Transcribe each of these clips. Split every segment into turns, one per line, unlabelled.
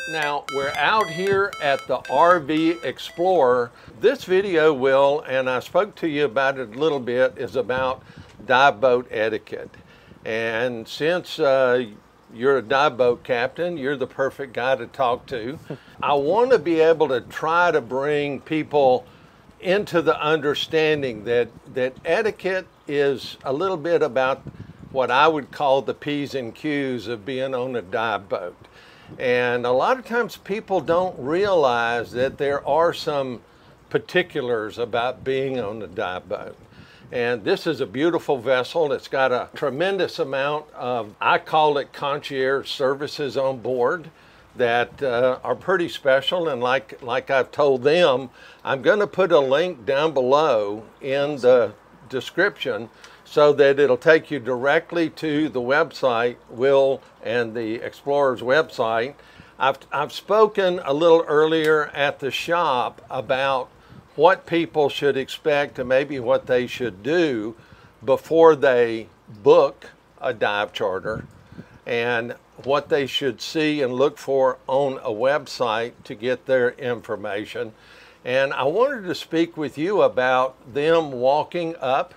Now, we're out here at the RV Explorer. This video will, and I spoke to you about it a little bit, is about dive boat etiquette. And since you're a dive boat captain, you're the perfect guy to talk to. I want to be able to try to bring people into the understanding that etiquette is a little bit about what I would call the P's and Q's of being on a dive boat. And a lot of times people don't realize that there are some particulars about being on a dive boat. And this is a beautiful vessel. It's got a tremendous amount of, I call it concierge services on board that are pretty special. And like I've told them, I'm going to put a link down below in the description so that it'll take you directly to the website, Will and the Explorer's website. I've spoken a little earlier at the shop about what people should expect and maybe what they should do before they book a dive charter, and what they should see and look for on a website to get their information. And I wanted to speak with you about them walking up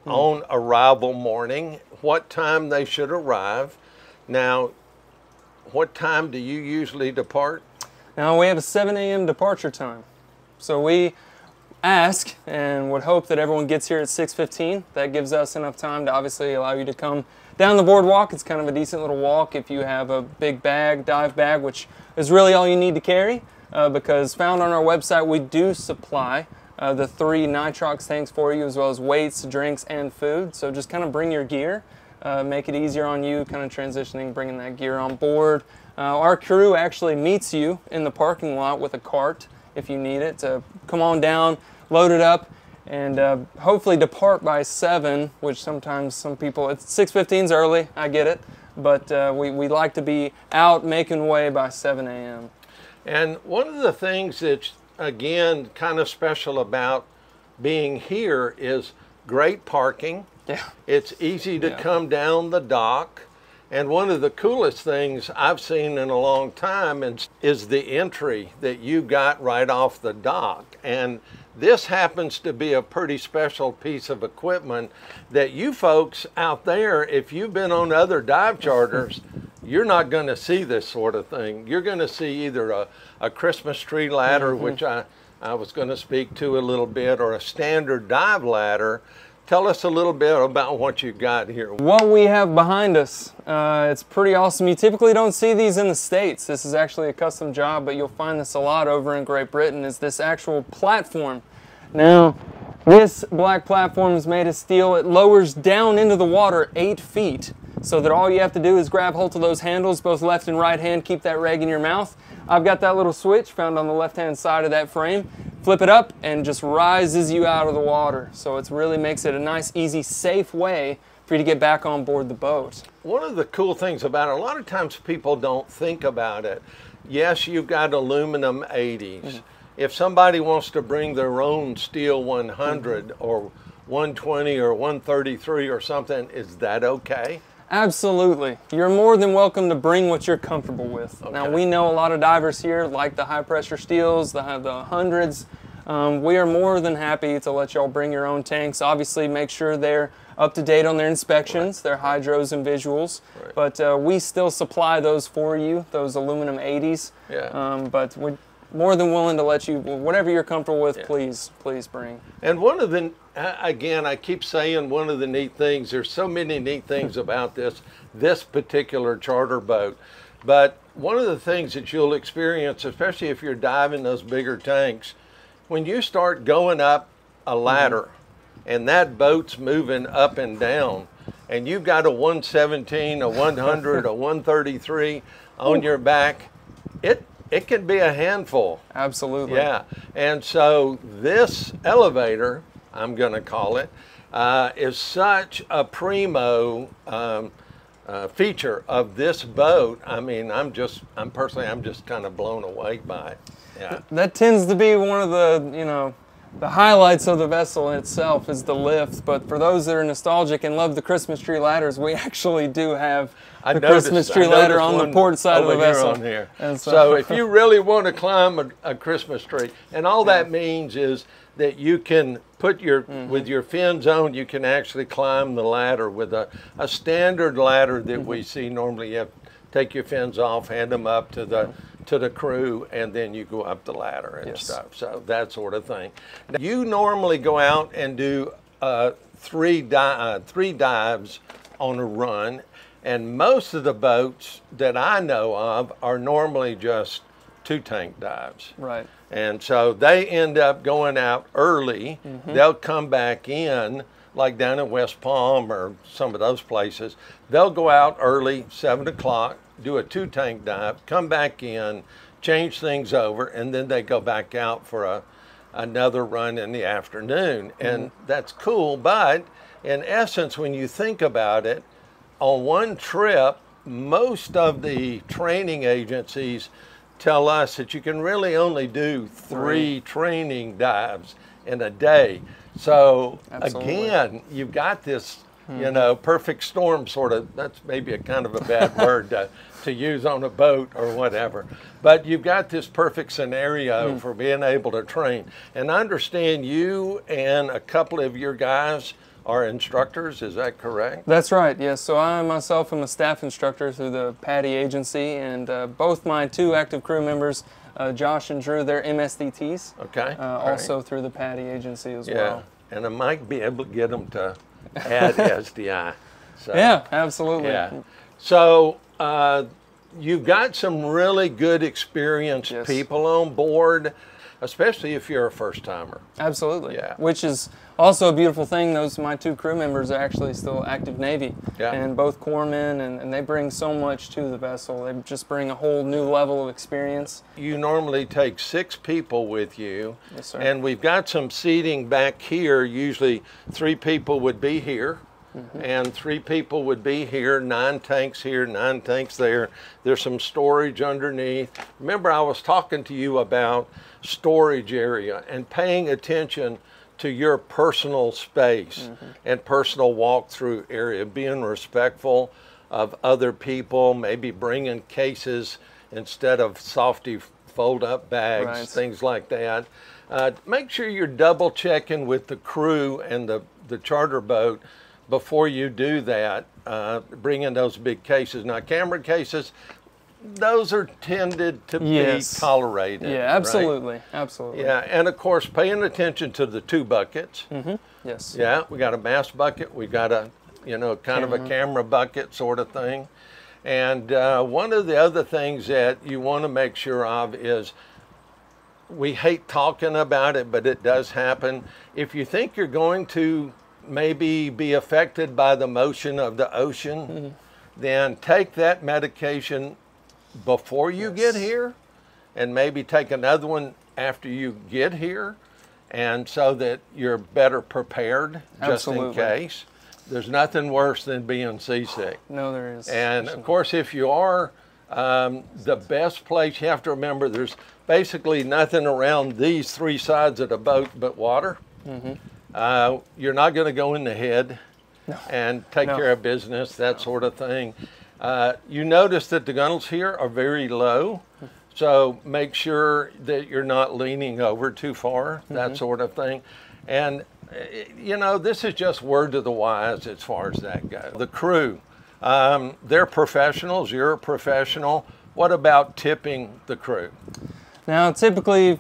on arrival morning, what time they should arrive. Now, what time do you usually depart?
Now, we have a 7 a.m. departure time. So we ask and would hope that everyone gets here at 6:15. That gives us enough time to obviously allow you to come down the boardwalk. It's kind of a decent little walk if you have a big bag, dive bag, which is really all you need to carry, because found on our website we do supply the 3 nitrox tanks for you, as well as weights, drinks, and food. So just kind of bring your gear, make it easier on you, kind of transitioning, bringing that gear on board. Our crew actually meets you in the parking lot with a cart if you need it to come on down, load it up, and hopefully depart by 7, which sometimes some people, it's 6:15 is early, I get it, but we like to be out making way by 7 a.m.
And one of the things that's, again, kind of special about being here is great parking.
Yeah.
It's easy to come down the dock. And one of the coolest things I've seen in a long time is the entry that you got right off the dock. And this happens to be a pretty special piece of equipment that you folks out there, if you've been on other dive charters, you're not going to see this sort of thing. You're going to see either a Christmas tree ladder, which I was going to speak to a little bit, or a standard dive ladder. Tell us a little bit about what you got here.
What we have behind us, it's pretty awesome. You typically don't see these in the States. This is actually a custom job, but you'll find this a lot over in Great Britain, is this actual platform. Now, this black platform is made of steel. It lowers down into the water 8 feet, so that all you have to do is grab hold of those handles, both left and right hand, keep that rag in your mouth. I've got that little switch found on the left-hand side of that frame. Flip it up and just rises you out of the water. So it really makes it a nice, easy, safe way for you to get back on board the boat.
One of the cool things about it, a lot of times people don't think about it. Yes, you've got aluminum 80s. If somebody wants to bring their own steel 100 or 120 or 133 or something, is that okay?
Absolutely. You're more than welcome to bring what you're comfortable with. Okay. Now, we know a lot of divers here like the high pressure steels, the hundreds. We are more than happy to let y'all bring your own tanks. Obviously, make sure they're up to date on their inspections, their hydros and visuals. But we still supply those for you, those aluminum 80s. But we're more than willing to let you, whatever you're comfortable with, please bring.
And one of the, again, I keep saying one of the neat things, there's so many neat things about this particular charter boat, but one of the things that you'll experience, especially if you're diving those bigger tanks, when you start going up a ladder and that boat's moving up and down, and you've got a 117, a 100, a 133 on your back, it can be a handful.
Absolutely.
Yeah. And so this elevator, I'm going to call it, is such a primo feature of this boat. I mean, I'm just kind of blown away by it. Yeah.
That tends to be one of the, the highlights of the vessel in itself is the lift. But for those that are nostalgic and love the Christmas tree ladders, we actually do have
I
the
noticed,
Christmas tree ladder on the port side of the vessel.
On here.
And
so if you really want to climb a Christmas tree, and all that means is that you can put your, with your fins on, you can actually climb the ladder with a standard ladder that we see normally. You have to take your fins off, hand them up to the crew, and then you go up the ladder and stuff. So that sort of thing. Now, you normally go out and do three dives on a run, and most of the boats that I know of are normally just 2 tank dives.
Right.
And so they end up going out early. They'll come back in, like down in West Palm or some of those places. They'll go out early, 7 o'clock, do a 2 tank dive, come back in, change things over, and then they go back out for another run in the afternoon. And that's cool, but in essence, when you think about it, on one trip, most of the training agencies tell us that you can really only do 3 training dives in a day. So again, you've got this, you know, perfect storm sort of. That's maybe a kind of a bad word to use on a boat or whatever. But you've got this perfect scenario for being able to train. And I understand you and a couple of your guys are instructors, is that correct?
That's right, yes. So I myself am a staff instructor through the PADI agency, and both my 2 active crew members, Josh and Drew, they're MSDTs.
Okay.
Also through the PADI agency as well.
And I might be able to get them to add SDI. So,
yeah, absolutely.
Yeah. So you've got some really good experienced people on board, especially if you're a first timer.
Absolutely.
Yeah.
Which is also a beautiful thing. My 2 crew members are actually still active Navy.
Yeah.
And both corpsmen, and they bring so much to the vessel. They just bring a whole new level of experience.
You normally take 6 people with you.
Yes, sir.
And we've got some seating back here. Usually 3 people would be here. And 3 people would be here, 9 tanks here, 9 tanks there. There's some storage underneath. Remember, I was talking to you about storage area and paying attention to your personal space and personal walkthrough area, being respectful of other people, maybe bringing cases instead of softy fold-up bags, things like that. Make sure you're double checking with the crew and the charter boat before you do that, bring in those big cases. Now, camera cases, those are tended to be tolerated.
Yeah, absolutely, absolutely.
Yeah, and of course, paying attention to the 2 buckets.
Yes.
Yeah, we got a mast bucket, we got a, you know, kind of a camera bucket sort of thing. And one of the other things that you want to make sure of is, we hate talking about it, but it does happen. If you think you're going to maybe be affected by the motion of the ocean, then take that medication before you get here, and maybe take another one after you get here, and so that you're better prepared just in case. There's nothing worse than being seasick.
No, there is.
And of course, if you are, the best place, you have to remember, there's basically nothing around these 3 sides of the boat but water. You're not going to go in the head and take care of business, that sort of thing. You notice that the gunnels here are very low, so make sure that you're not leaning over too far, that sort of thing. And, you know, this is just word to the wise as far as that goes. The crew, they're professionals, you're a professional. What about tipping the crew?
Now, typically,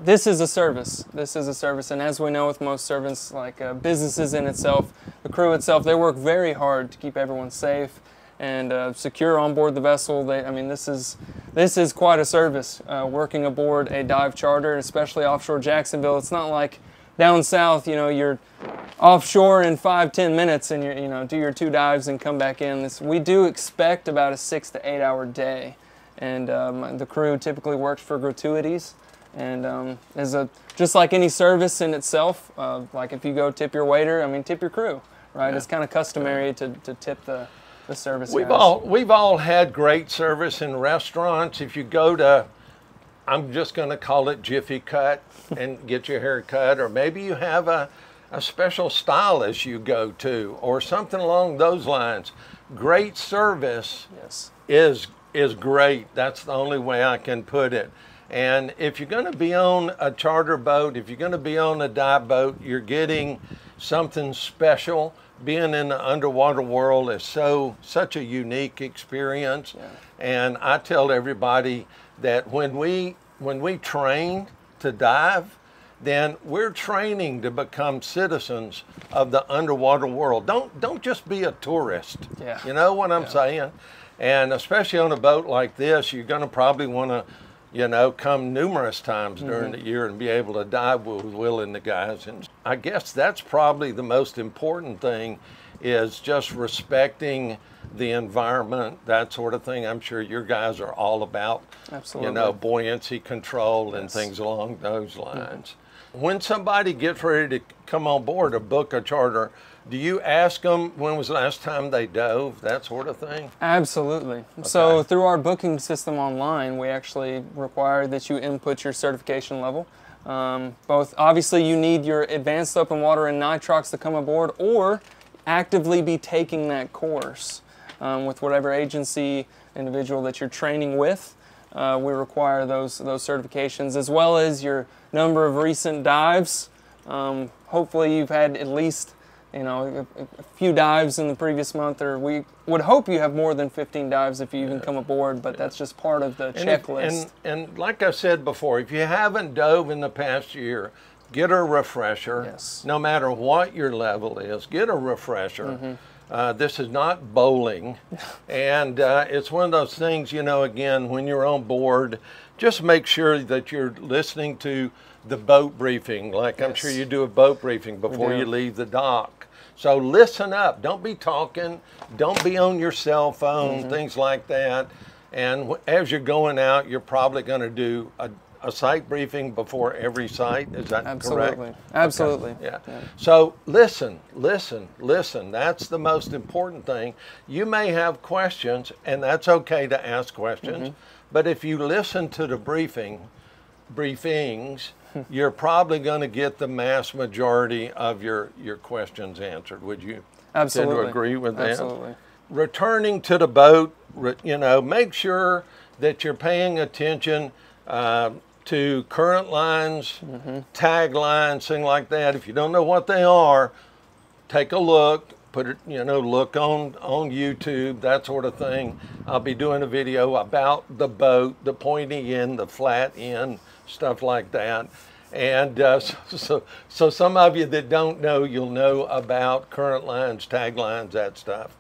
this is a service. This is a service, and as we know with most service, like businesses in itself, the crew itself, they work very hard to keep everyone safe and secure on board the vessel. I mean, this is quite a service, working aboard a dive charter, especially offshore Jacksonville. It's not like down south, you know, you're offshore in 5-10 minutes and you know, do your 2 dives and come back in. We do expect about a 6 to 8 hour day, and the crew typically works for gratuities. And just like any service in itself, like if you go tip your waiter, I mean, tip your crew, right? It's kind of customary to tip the service guys.
We've all had great service in restaurants. If you go to, I'm just going to call it Jiffy Cut and get your hair cut, or maybe you have a special stylist you go to or something along those lines. great service
Yes.
is great. That's the only way I can put it. And if you're going to be on a charter boat, if you're going to be on a dive boat, you're getting something special. Being in the underwater world is such a unique experience.
Yeah.
And I tell everybody that when we train to dive, then we're training to become citizens of the underwater world. Don't just be a tourist.
Yeah.
You know what I'm saying? And especially on a boat like this, you're going to probably want to, you know, come numerous times during the year and be able to dive with Will and the guys. And I guess that's probably the most important thing, is just respecting the environment, that sort of thing. I'm sure your guys are all about,
Absolutely.
you know, buoyancy control and things along those lines. When somebody gets ready to come on board or book a charter, do you ask them when was the last time they dove, that sort of thing?
Absolutely. So through our booking system online, we actually require that you input your certification level. Both, obviously, you need your advanced open water and nitrox to come aboard, or actively be taking that course with whatever agency, individual that you're training with. We require those certifications, as well as your number of recent dives. Hopefully you've had at least, you know, a few dives in the previous month, or we would hope you have more than 15 dives if you even come aboard, but that's just part of the checklist.
And like I said before, if you haven't dove in the past year, get a refresher.
Yes.
No matter what your level is, get a refresher. This is not bowling. And it's one of those things, you know, again, when you're on board, just make sure that you're listening to the boat briefing. Like I'm sure you do a boat briefing before you leave the dock. So listen up. Don't be talking. Don't be on your cell phone, things like that. And as you're going out, you're probably going to do a site briefing before every site. Is that correct?
Absolutely.
Okay. Yeah. So listen. That's the most important thing. You may have questions, and that's okay to ask questions. But if you listen to the briefings, you're probably going to get the mass majority of your questions answered. Would you tend to agree with that?
Absolutely.
Returning to the boat, you know, make sure that you're paying attention to current lines, tag lines, things like that. If you don't know what they are, take a look, put it, you know, look on YouTube, that sort of thing. I'll be doing a video about the boat, the pointy end, the flat end, stuff like that. And so some of you that don't know, you'll know about current lines, tag lines, that stuff.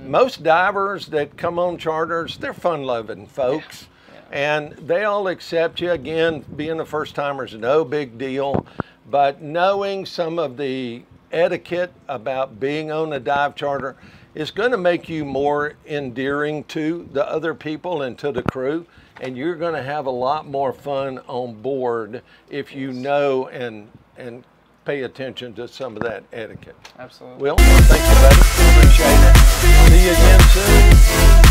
Most divers that come on charters, they're fun-loving folks. And they all accept you. Again, being a first-timer is no big deal. But knowing some of the etiquette about being on a dive charter is going to make you more endearing to the other people and to the crew. And you're going to have a lot more fun on board if you know and pay attention to some of that etiquette.
Absolutely.
Well, thank you, buddy. Appreciate it. See you again soon.